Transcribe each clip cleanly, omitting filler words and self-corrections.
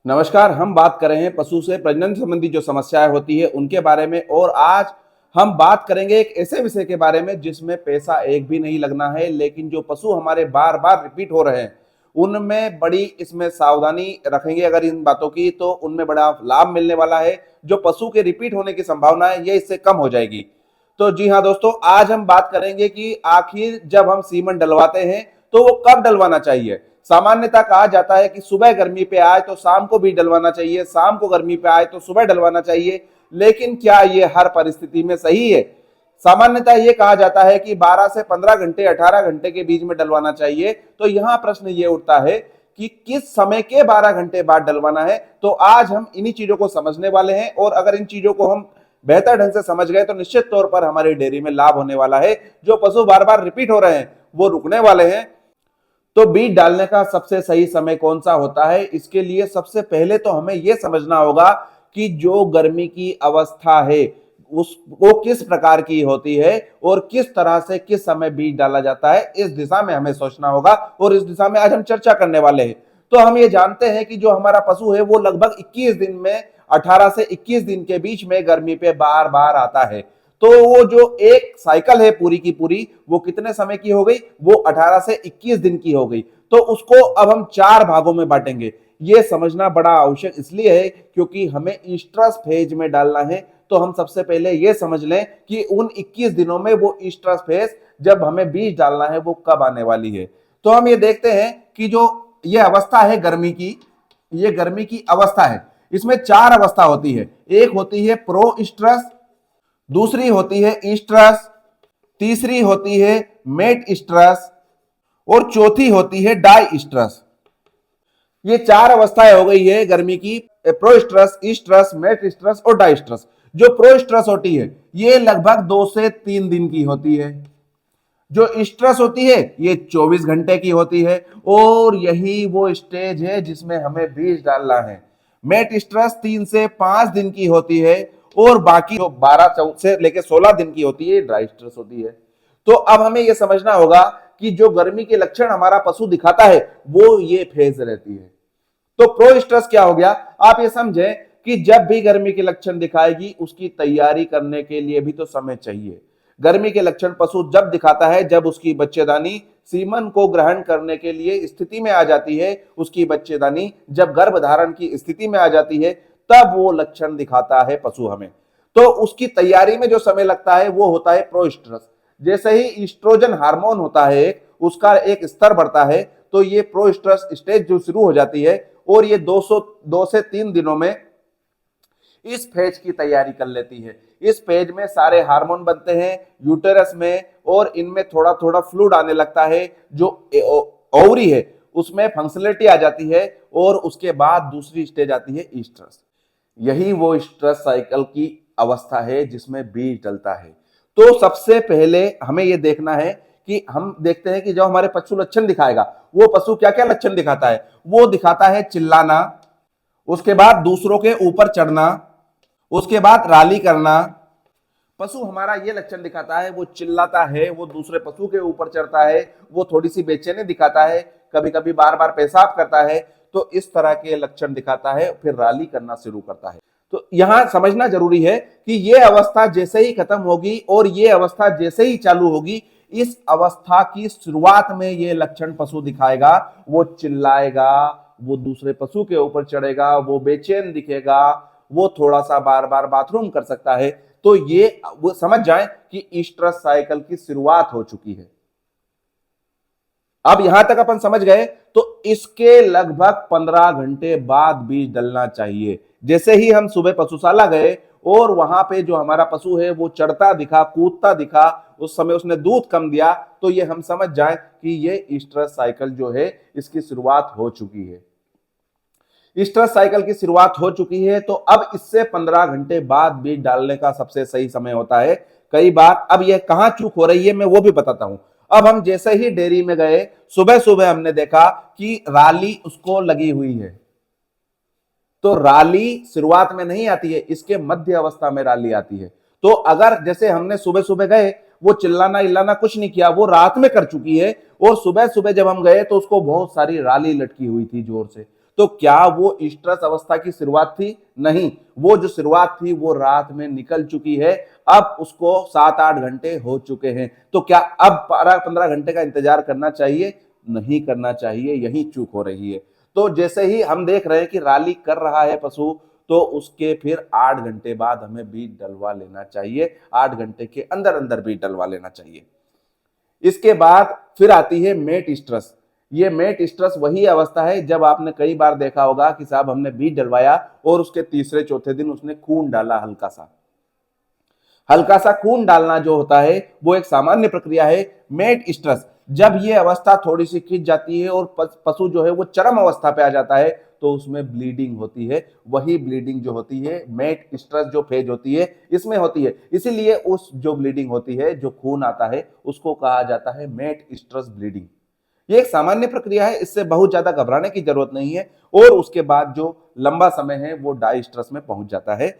नमस्कार। हम बात कर रहे हैं पशु से प्रजनन संबंधी जो समस्याएं होती है उनके बारे में। और आज हम बात करेंगे एक ऐसे विषय के बारे में जिसमें पैसा एक भी नहीं लगना है, लेकिन जो पशु हमारे बार बार रिपीट हो रहे हैं उनमें बड़ी इसमें सावधानी रखेंगे अगर इन बातों की, तो उनमें बड़ा लाभ मिलने वाला है। जो पशु के रिपीट होने की संभावना है ये इससे कम हो जाएगी। तो जी हाँ दोस्तों, आज हम बात करेंगे कि आखिर जब हम सीमन डलवाते हैं तो वो कब डलवाना चाहिए। सामान्यतः कहा जाता है कि सुबह गर्मी पे आए तो शाम को भी डलवाना चाहिए, शाम को गर्मी पे आए तो सुबह डलवाना चाहिए। लेकिन क्या ये हर परिस्थिति में सही है? सामान्यतः ये कहा जाता है कि 12 से 15 घंटे 18 घंटे के बीच में डलवाना चाहिए। तो यहाँ प्रश्न ये उठता है कि किस समय के 12 घंटे बाद डलवाना है। तो आज हम इन्हीं चीजों को समझने वाले हैं, और अगर इन चीजों को हम बेहतर ढंग से समझ गए तो निश्चित तौर पर हमारी डेयरी में लाभ होने वाला है। जो पशु बार बार रिपीट हो रहे हैं वो रुकने वाले हैं। तो बीज डालने का सबसे सही समय कौन सा होता है, इसके लिए सबसे पहले तो हमें यह समझना होगा कि जो गर्मी की अवस्था है वो किस प्रकार की होती है और किस तरह से किस समय बीज डाला जाता है, इस दिशा में हमें सोचना होगा। और इस दिशा में आज हम चर्चा करने वाले हैं। तो हम ये जानते हैं कि जो हमारा पशु है वो लगभग 21 दिन में 18 से 21 दिन के बीच में गर्मी पे बार बार आता है। तो वो जो एक साइकिल है पूरी की पूरी, वो कितने समय की हो गई? वो 18 से 21 दिन की हो गई। तो उसको अब हम 4 भागों में बांटेंगे। ये समझना बड़ा आवश्यक इसलिए है क्योंकि हमें ईस्ट्रस फेज में डालना है। तो हम सबसे पहले ये समझ लें कि उन 21 दिनों में वो ईस्ट्रस फेज जब हमें बीज डालना है वो कब आने वाली है। तो हम ये देखते हैं कि जो ये अवस्था है गर्मी की, ये गर्मी की अवस्था है। इसमें 4 अवस्था होती है। एक होती है प्रो ईस्ट्रस, दूसरी होती है ईस्ट्रस, तीसरी होती है मेट ईस्ट्रस और चौथी होती है डाई ईस्ट्रस। ये 4 अवस्थाएं हो गई है गर्मी की, प्रोस्ट्रस, ईस्ट्रस, मेट और डाइस्ट्रस। जो प्रोस्ट्रस होती है ये लगभग 2 से 3 दिन की होती है। जो ईस्ट्रस होती है ये 24 घंटे की होती है, और यही वो स्टेज है जिसमें हमें बीज डालना है। मेट ईस्ट्रस 3 से 5 दिन की होती है, और बाकी जो 12 से लेकर 16 दिन की होती है ड्राई स्ट्रेस होती है। तो अब हमें यह समझना होगा कि जो गर्मी के लक्षण हमारा पशु दिखाता है वो ये फेज रहती है। तो प्रो स्ट्रेस क्या हो गया? आप ये समझें कि जब भी गर्मी के लक्षण दिखाएगी उसकी तैयारी करने के लिए भी तो समय चाहिए। गर्मी के लक्षण पशु जब दिखाता है जब उसकी बच्चेदानी सीमन को ग्रहण करने के लिए स्थिति में आ जाती है, उसकी बच्चेदानी जब गर्भधारण की स्थिति में आ जाती है तब वो लक्षण दिखाता है पशु हमें। तो उसकी तैयारी में जो समय लगता है वो होता है प्रोस्ट्रस। जैसे ही ईस्ट्रोजन हार्मोन होता है उसका एक स्तर बढ़ता है तो ये प्रोस्ट्रस स्टेज जो शुरू हो जाती है, और ये 2 से 3 दिनों में इस फेज की तैयारी कर लेती है। इस फेज में सारे हार्मोन बनते हैं यूटेरस में, और इनमें थोड़ा थोड़ा फ्लूइड आने लगता है। जो ओवरी है उसमें फंक्शनलिटी आ जाती है, और उसके बाद दूसरी स्टेज आती है ईस्ट्रस। यही वो स्ट्रेस साइकिल की अवस्था है जिसमें बीज डलता है। तो सबसे पहले हमें यह देखना है कि हम देखते हैं कि जो हमारे पशु लक्षण दिखाएगा वो पशु क्या क्या लक्षण दिखाता है। वो दिखाता है चिल्लाना, उसके बाद दूसरों के ऊपर चढ़ना, उसके बाद राली करना। पशु हमारा ये लक्षण दिखाता है, वो चिल्लाता है, वो दूसरे पशु के ऊपर चढ़ता है, वो थोड़ी सी बेचैनी दिखाता है, कभी कभी बार बार पेशाब करता है। तो इस तरह के लक्षण दिखाता है, फिर राली करना शुरू करता है। तो यहां समझना जरूरी है कि ये अवस्था जैसे ही खत्म होगी और ये अवस्था जैसे ही चालू होगी, इस अवस्था की शुरुआत में ये लक्षण पशु दिखाएगा। वो चिल्लाएगा, वो दूसरे पशु के ऊपर चढ़ेगा, वो बेचैन दिखेगा, वो थोड़ा सा बार बार बाथरूम कर सकता है। तो ये वो समझ जाएं कि ईस्ट्रस साइकिल की शुरुआत हो चुकी है। अब यहां तक अपन समझ गए, तो इसके लगभग 15 घंटे बाद बीज डलना चाहिए। जैसे ही हम सुबह पशुशाला गए और वहां पे जो हमारा पशु है वो चढ़ता दिखा, कूदता दिखा, उस समय उसने दूध कम दिया, तो ये हम समझ जाएं कि ये ईस्ट्रस साइकिल जो है इसकी शुरुआत हो चुकी है। ईस्ट्रस साइकिल की शुरुआत हो चुकी है, तो अब इससे 15 घंटे बाद बीज डालने का सबसे सही समय होता है। कई बार अब यह कहां चूक हो रही है मैं वो भी बताता हूं। अब हम जैसे ही डेयरी में गए, सुबह सुबह हमने देखा कि राली उसको लगी हुई है। तो राली शुरुआत में नहीं आती है, इसके मध्य अवस्था में राली आती है। तो अगर जैसे हमने सुबह सुबह गए, वो चिल्लाना इल्लाना कुछ नहीं किया, वो रात में कर चुकी है, और सुबह सुबह जब हम गए तो उसको बहुत सारी राली लटकी हुई थी जोर से। तो क्या वो स्ट्रेस अवस्था की शुरुआत थी? नहीं, वो जो शुरुआत थी वो रात में निकल चुकी है। अब उसको 7-8 घंटे हो चुके हैं। तो क्या अब 12-15 घंटे का इंतजार करना चाहिए? नहीं करना चाहिए, यही चूक हो रही है। तो जैसे ही हम देख रहे हैं कि रैली कर रहा है पशु, तो उसके फिर 8 घंटे बाद हमें बीज डलवा लेना चाहिए। 8 घंटे के अंदर अंदर बीज डलवा लेना चाहिए। इसके बाद फिर आती है मेट स्ट्रेस। ये मेट स्ट्रेस वही अवस्था है जब आपने कई बार देखा होगा कि साहब हमने बीज डलवाया और उसके तीसरे चौथे दिन उसने खून डाला, हल्का सा खून डालना जो होता है वो एक सामान्य प्रक्रिया है। मेट स्ट्रेस जब ये अवस्था थोड़ी सी खिंच जाती है और पशु जो है वो चरम अवस्था पे आ जाता है, तो उसमें ब्लीडिंग होती है। वही ब्लीडिंग जो होती है मेट स्ट्रेस जो फेज होती है इसमें होती है। इसीलिए उस जो ब्लीडिंग होती है, जो खून आता है, उसको कहा जाता है मेट स्ट्रेस ब्लीडिंग। ये एक सामान्य प्रक्रिया है, इससे बहुत ज्यादा घबराने की जरूरत नहीं है। और उसके बाद जो लंबा समय है वो डाई स्ट्रेस में पहुंच जाता है।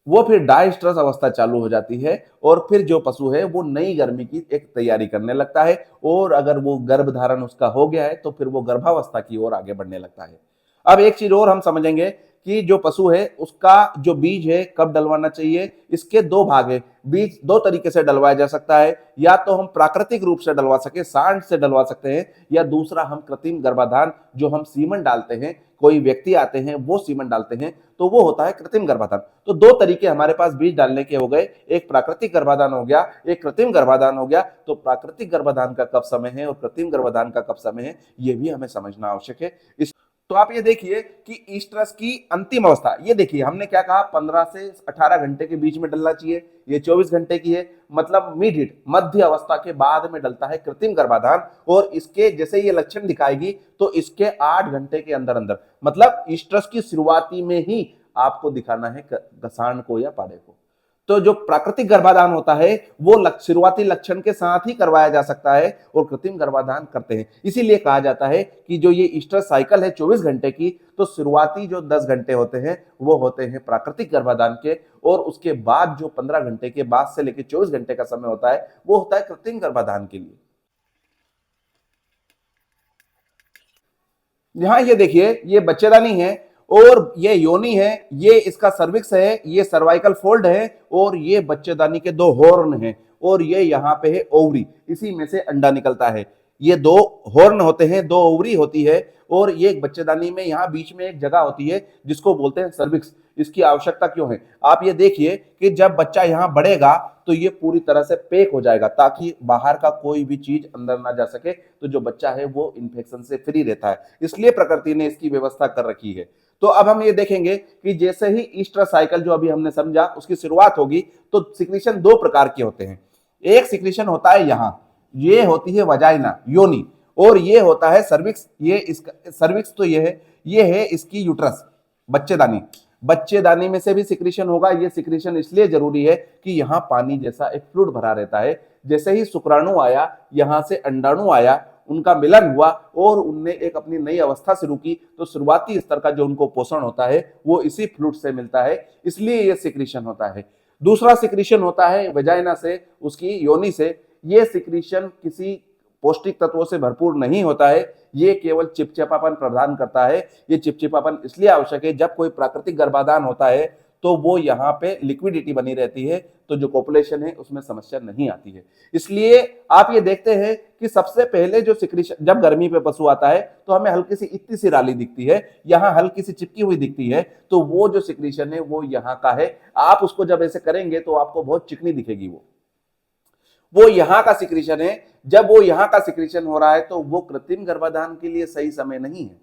वो फिर डाई स्ट्रेस अवस्था चालू हो जाती है और फिर जो पशु है वो नई गर्मी की एक तैयारी करने लगता है। और अगर वो गर्भ धारण उसका हो गया है तो फिर वो गर्भावस्था की ओर आगे बढ़ने लगता है। अब एक चीज और हम समझेंगे कि जो पशु है उसका जो बीज है कब डलवाना चाहिए। इसके दो भाग है। बीज दो तरीके से डलवाया जा सकता है, या तो हम प्राकृतिक रूप से डलवा सके, सांड से डलवा सकते हैं, या दूसरा हम कृत्रिम गर्भाधान जो हम सीमन डालते हैं, कोई व्यक्ति आते हैं वो सीमन डालते हैं, तो वो होता है कृत्रिम गर्भाधान। तो दो तरीके हमारे पास बीज डालने के हो गए, एक प्राकृतिक गर्भाधान हो गया, एक कृत्रिम गर्भाधान हो गया। तो प्राकृतिक गर्भाधान का कब समय है और कृत्रिम गर्भाधान का कब समय है, ये भी हमें समझना आवश्यक है। इस तो आप ये देखिए कि स्ट्रेस की अंतिम अवस्था, ये देखिए हमने क्या कहा, 15 से 18 घंटे के बीच में डलना चाहिए। ये 24 घंटे की है, मतलब मिड हीट, मध्य अवस्था के बाद में डलता है कृत्रिम गर्भाधान। और इसके जैसे ये लक्षण दिखाएगी तो इसके 8 घंटे के अंदर अंदर, मतलब स्ट्रेस की शुरुआती में ही आपको दिखाना है सांड को या पाड़े को। तो जो प्राकृतिक गर्भाधान होता है वो शुरुआती लक्षण के साथ ही करवाया जा सकता है और कृत्रिम गर्भाधान करते हैं। इसीलिए कहा जाता है कि जो ये स्ट्रेस साइकिल है 24 घंटे की, तो शुरुआती जो 10 घंटे होते हैं वो होते हैं प्राकृतिक गर्भाधान के, और उसके बाद जो 15 घंटे के बाद से लेकर 24 घंटे का समय होता है वो होता है कृत्रिम गर्भाधान के लिए। यहां ये देखिए, ये बच्चेदानी है और ये योनि है, ये इसका सर्विक्स है, ये सर्वाइकल फोल्ड है, और ये बच्चेदानी के दो हॉर्न हैं, और ये यहाँ पे है ओवरी, इसी में से अंडा निकलता है। ये दो हॉर्न होते हैं, दो ओवरी होती है, और ये एक बच्चेदानी में यहाँ बीच में एक जगह होती है जिसको बोलते हैं सर्विक्स। इसकी आवश्यकता क्यों है, आप ये देखिए कि जब बच्चा यहाँ बढ़ेगा तो ये पूरी तरह से पैक हो जाएगा ताकि बाहर का कोई भी चीज अंदर ना जा सके, तो जो बच्चा है वो इन्फेक्शन से फ्री रहता है। इसलिए प्रकृति ने इसकी व्यवस्था कर रखी है। तो अब हम ये देखेंगे कि जैसे ही ईस्टर साइकिल जो अभी हमने समझा उसकी शुरुआत होगी, तो सिक्रीशन दो प्रकार के होते हैं। एक सिक्रीशन होता है यहाँ, ये होती है वजाइना, योनि, और ये होता है सर्विक्स। ये इसका सर्विक्स तो ये है इसकी यूट्रस, बच्चेदानी। बच्चेदानी में से भी सिक्रीशन होगा। ये सिक्रीशन इसलिए जरूरी है कि यहाँ पानी जैसा एक फ्लूइड भरा रहता है। जैसे ही शुक्राणु आया, यहाँ से अंडाणु आया, उनका मिलन हुआ और उनने एक अपनी नई अवस्था शुरू की, तो शुरुआती स्तर का जो उनको पोषण होता है वो इसी फ्लूइड से मिलता है, इसलिए ये सिक्रीशन होता है। दूसरा सिक्रीशन होता है वेजाइना से, उसकी योनि से। ये सिक्रीशन किसी पौष्टिक तत्वों से भरपूर नहीं होता है, ये केवल चिपचिपापन प्रदान करता है। ये चिपचिपापन इसलिए आवश्यक है, जब कोई प्राकृतिक गर्भाधान होता है तो वो यहाँ पे लिक्विडिटी बनी रहती है, तो जो पॉपुलेशन है उसमें समस्या नहीं आती है। इसलिए आप ये देखते हैं कि सबसे पहले जो सिक्रीशन, जब गर्मी पे पशु आता है तो हमें हल्की सी इतनी सी राली दिखती है, यहाँ हल्की सी चिपकी हुई दिखती है, तो वो जो सिक्रीशन है वो यहाँ का है। आप उसको जब ऐसे करेंगे तो आपको बहुत चिकनी दिखेगी, वो यहाँ का सिक्रीशन है। जब वो यहाँ का सिक्रीशन हो रहा है तो वो कृत्रिम गर्भाधान के लिए सही समय नहीं है।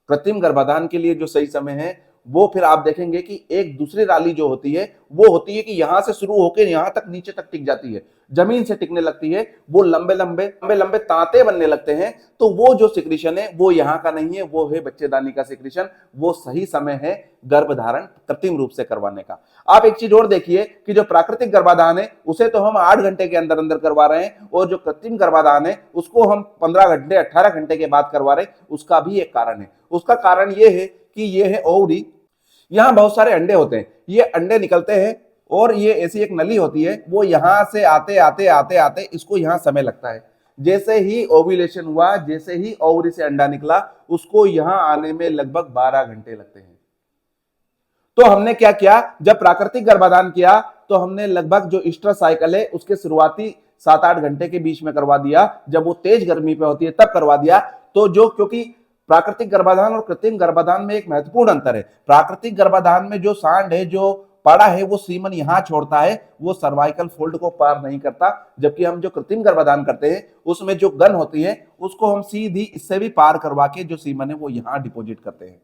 कृत्रिम गर्भाधान के लिए जो सही समय है वो फिर आप देखेंगे कि एक दूसरी राली जो होती है वो होती है कि यहां से शुरू होकर यहां तक नीचे तक टिक जाती है, जमीन से टिकने लगती है, वो लंबे लंबे लंबे लंबे तांते बनने लगते हैं। तो वो जो सिक्रीशन है वो यहाँ का नहीं है, वो है बच्चेदानी का सिक्रीशन। वो सही समय है गर्भधारण कृत्रिम रूप से करवाने का। आप एक चीज और देखिए कि जो प्राकृतिक गर्भाधान है उसे तो हम 8 घंटे के अंदर अंदर करवा रहे हैं, और जो कृत्रिम गर्भाधान है उसको हम 15 घंटे 18 घंटे के बाद करवा रहे हैं। उसका भी एक कारण है। उसका कारण ये है कि ये है ओवरी, यहां बहुत सारे अंडे होते हैं, ये अंडे निकलते हैं और ये ऐसी एक नली होती है, वो यहां से आते आते आते आते इसको यहां समय लगता है। जैसे ही ओव्यूलेशन हुआ, जैसे ही ओवरी से अंडा निकला, उसको यहां आने में लगभग 12 घंटे लगते हैं। तो हमने क्या किया, जब प्राकृतिक गर्भाधान किया तो हमने लगभग जो ईस्ट्रस साइकिल है उसके शुरुआती 7-8 घंटे के बीच में करवा दिया, जब वो तेज गर्मी पे होती है तब करवा दिया। तो जो, क्योंकि प्राकृतिक गर्भाधान और कृत्रिम गर्भाधान में एक महत्वपूर्ण अंतर है। प्राकृतिक गर्भाधान में जो सांड है, जो पाड़ा है, वो सीमन यहां छोड़ता है, वो सर्वाइकल फोल्ड को पार नहीं करता। जबकि हम जो कृत्रिम गर्भाधान करते हैं उसमें जो गन होती है उसको हम सीधी इससे भी पार करवा के जो सीमन है वो यहां डिपोजिट करते हैं।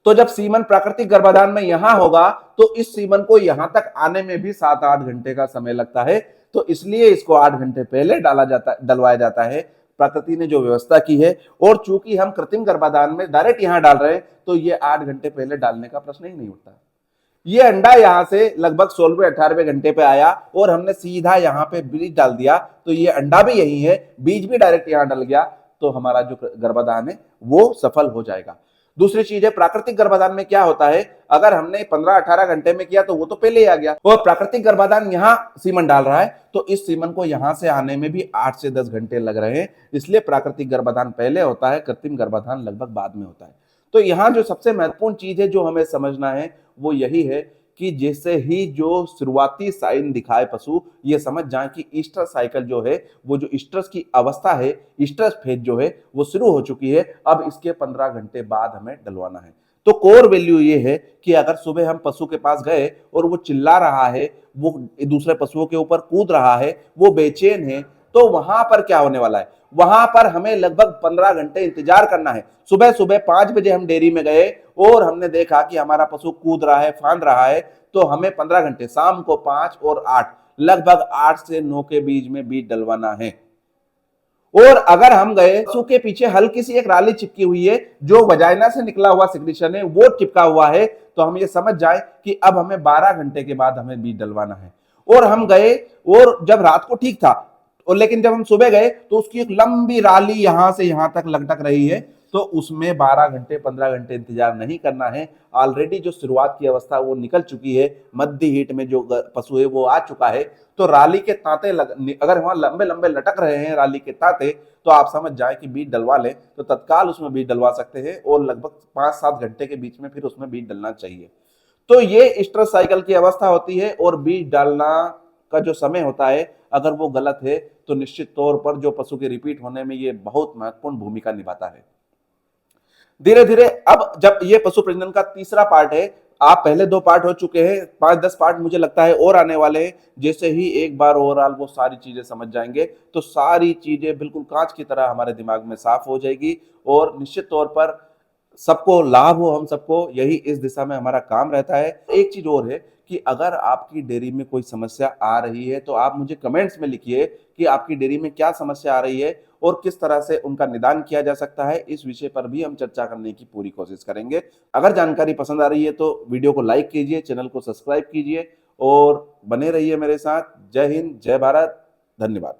तो जब सीमन प्राकृतिक गर्भाधान में यहां होगा तो इस सीमन को यहां तक आने में भी 7-8 घंटे का समय लगता है। तो इसलिए इसको 8 घंटे पहले डलवाया जाता है। प्रकृति ने जो व्यवस्था की है, और चूंकि हम कृत्रिम गर्भाधान में डायरेक्ट यहां डाल रहे हैं तो ये 8 घंटे पहले डालने का प्रश्न ही नहीं उठता। ये अंडा यहां से लगभग 16वें-18वें घंटे पे आया और हमने सीधा यहां पे बीज डाल दिया, तो ये अंडा भी यही है, बीज भी डायरेक्ट यहां डल गया, तो हमारा जो गर्भाधान है वो सफल हो जाएगा। दूसरी चीज है, प्राकृतिक गर्भाधान में क्या होता है, अगर हमने 15-18 घंटे में किया तो वो तो पहले ही आ गया, और प्राकृतिक गर्भाधान यहां सीमन डाल रहा है तो इस सीमन को यहां से आने में भी 8 से 10 घंटे लग रहे हैं। इसलिए प्राकृतिक गर्भाधान पहले होता है, कृत्रिम गर्भाधान लगभग बाद में होता है। तो यहां जो सबसे महत्वपूर्ण चीज है जो हमें समझना है वो यही है कि जैसे ही जो शुरुआती साइन दिखाए पशु, ये समझ जाए कि ईस्टर साइकिल जो है, वो जो ईस्टर्स की अवस्था है, ईस्टर्स फेज जो है वो शुरू हो चुकी है। अब इसके 15 घंटे बाद हमें डलवाना है। तो कोर वैल्यू ये है कि अगर सुबह हम पशु के पास गए और वो चिल्ला रहा है, वो दूसरे पशुओं के ऊपर कूद रहा है, वो बेचैन है, तो वहां पर क्या होने वाला है, वहां पर हमें लगभग 15 घंटे इंतजार करना है। सुबह सुबह 5 बजे हम डेयरी में गए और हमने देखा कि हमारा पशु कूद रहा है, फांद रहा है, तो हमें 15 घंटे, शाम को 5 और 8, लगभग 8 से 9 के बीच में बीज डलवाना है। और अगर हम गए, पशु के पीछे हल्की सी एक राली चिपकी हुई है, जो वजाइना से निकला हुआ सिक्रीशन है वो चिपका हुआ है, तो हम ये समझ जाए कि अब हमें 12 घंटे के बाद हमें बीज डलवाना है। और हम गए, और जब रात को ठीक था, और लेकिन जब हम सुबह गए तो उसकी एक लंबी राली यहां से यहां तक लटक रही है, तो उसमें 12 घंटे 15 घंटे इंतजार नहीं करना है। ऑलरेडी जो शुरुआत की अवस्था वो निकल चुकी है, मध्य हीट में जो पशु है वो आ चुका है। तो राली के तांते अगर वहां लंबे लंबे लटक रहे हैं राली के तांते, तो आप समझ जाए कि बीज डलवा लें, तो तत्काल उसमें बीज डलवा सकते हैं, और लगभग 5-7 घंटे के बीच में फिर उसमें बीज डलना चाहिए। तो ये स्ट्रेस साइकिल की अवस्था होती है, और बीज डालना का जो समय होता है अगर वो गलत है तो निश्चित तौर पर जो पशु के रिपीट होने में ये बहुत महत्वपूर्ण भूमिका निभाता है। धीरे धीरे अब जब ये पशु प्रजनन का तीसरा पार्ट है, आप पहले 2 पार्ट हो चुके हैं, 5-10 पार्ट मुझे लगता है और आने वाले हैं। जैसे ही एक बार ओवरऑल वो सारी चीजें समझ जाएंगे तो सारी चीजें बिल्कुल कांच की तरह हमारे दिमाग में साफ हो जाएगी, और निश्चित तौर पर सबको लाभ हो, हम सबको, यही इस दिशा में हमारा काम रहता है। एक चीज और है कि अगर आपकी डेयरी में कोई समस्या आ रही है तो आप मुझे कमेंट्स में लिखिए कि आपकी डेयरी में क्या समस्या आ रही है और किस तरह से उनका निदान किया जा सकता है। इस विषय पर भी हम चर्चा करने की पूरी कोशिश करेंगे। अगर जानकारी पसंद आ रही है तो वीडियो को लाइक कीजिए, चैनल को सब्सक्राइब कीजिए और बने रहिए मेरे साथ। जय हिंद, जय भारत, धन्यवाद।